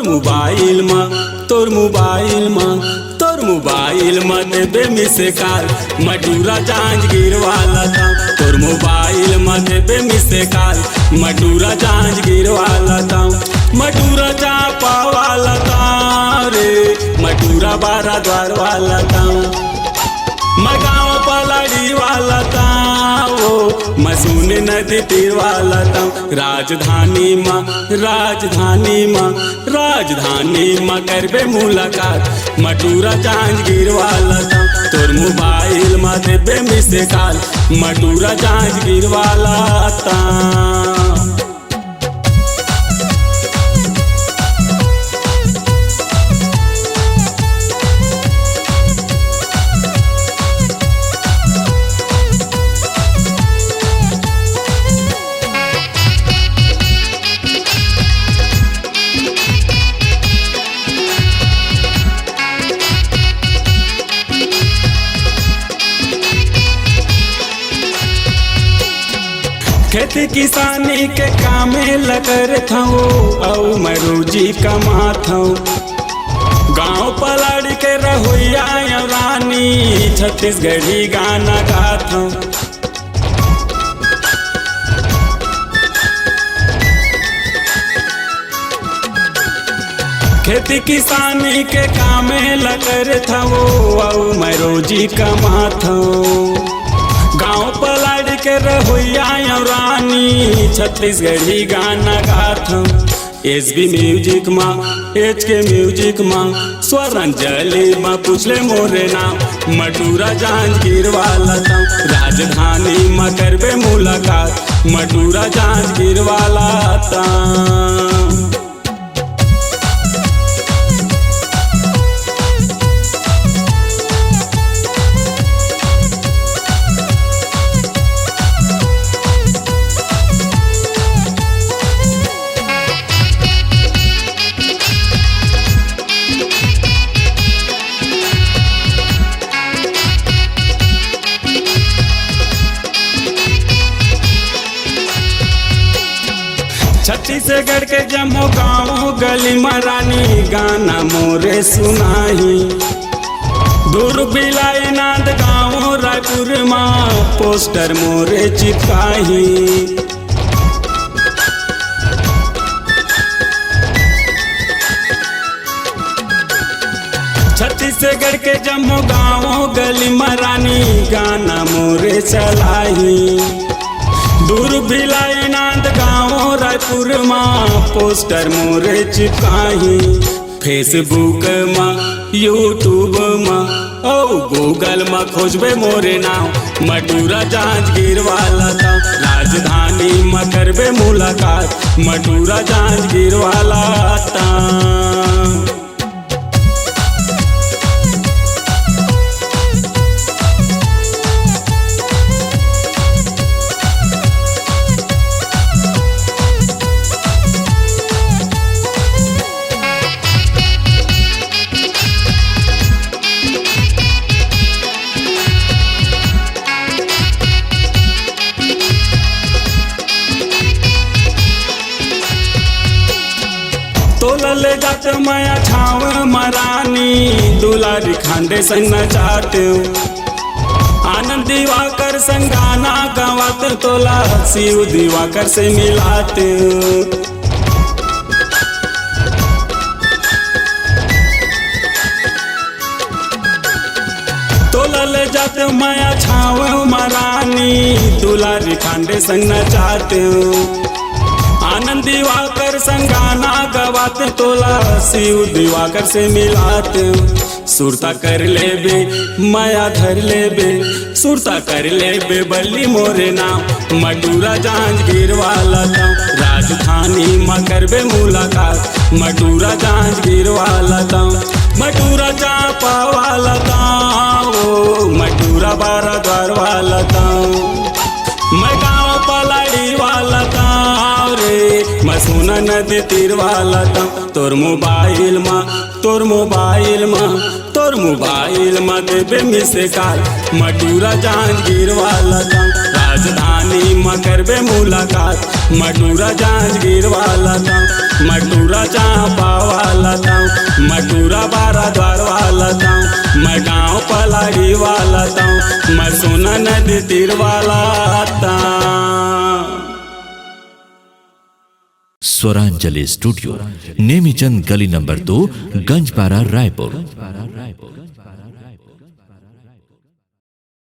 Mobile में देबे मिसे काल मटूरा जांजगीर वाला था। तोर मोबाइल में देबे मिसे काल मटूरा जांजगीर वाला था। मटूरा चापा वाला था रे, मटूरा बारा द्वार वाला था। मगाँव पलाड़ी वाला था वो, मसून नदी तीर वाला था। राजधानी माँ करबे मुलाकात मटूरा जांजगीर वाला था। तोर मोबाइल में देबे मिसे काल मटूरा जांजगीर वाला था। खेती किसानी के कामे लगर था औ मैं रोजी कमाता हूँ। गाँव पलाड़ के रहोइया रानी छत्तीसगढ़ी गाना गाता हूँ। खेती किसानी के कामे लगर था औ मैं रोजी कमाता हूँ। गाँव पलाड़ के रहोइया रानी छत्तीसगढ़ी गाना गाता हूँ। एसबी म्यूजिक माँ HK म्यूजिक माँ स्वरंजलि माँ पूछले मोरे नाम मटूरा जांजगीर वाला था। राजधानी माँ करबे मुलाकात मटूरा जांजगीर वाला था। छत्तीसगढ़ के जम्मू गाँव गली मरानी गाना मोरे सुनाही। दूर बिलाई नांद गाँव रायपुर माँ पोस्टर मोरे चिपकाही। छत्तीसगढ़ के जम्मू गाँव गली मरानी गाना मोरे चलाई। दूर भिलाई नांद गाँव रायपुर माँ पोस्टर मोरे चिपकाही। फेसबुक माँ यूट्यूब माँ औ गूगल माँ खोजबे मोरे नाम मटूरा जांजगीर वाला था। राजधानी माँ करबे मुलाकात मटूरा जांजगीर वाला था। तोलले जात माया छाव मरानी दुलारी खांडे संग नचात। आनंद दिवाकर संग गाना गावत तोला शिव दिवाकर से मिलात। तोलले जात माया छाव मरानी दुलारी खांडे संग नचात। आनंद दिवाकर संग गाना गवात तोला शिव दिवाकर से मिलात। सुरता कर लेबे माया धर लेबे, सुरता कर लेबे बल्ली मोरे नाम मटूरा जांजगीर वाला था। राजधानी माँ करबे मुलाकात मटूरा जांजगीर वाला था। मटूरा चापा वाला था वो, मटूरा बारा द्वार वाला था। मैं गाँव पलाड़ी वाला था रे, मसूना नदी तीर वाला था। तोर मोबाइल माँ देबे मिसे काल मटूरा जांजगीर वाला था। राजधानी में करबे मुलाकात। मटूरा जांजगीर वाला था, मटूरा चांपा वाला था, मटूरा बारा द्वार वाला था, मैं गाँव पलाड़ी वाला था, मैं सोना नदी तीर वाला था। स्वरांजलि स्टूडियो, नेमीचंद गली नंबर 2, गंजपारा, रायपुर।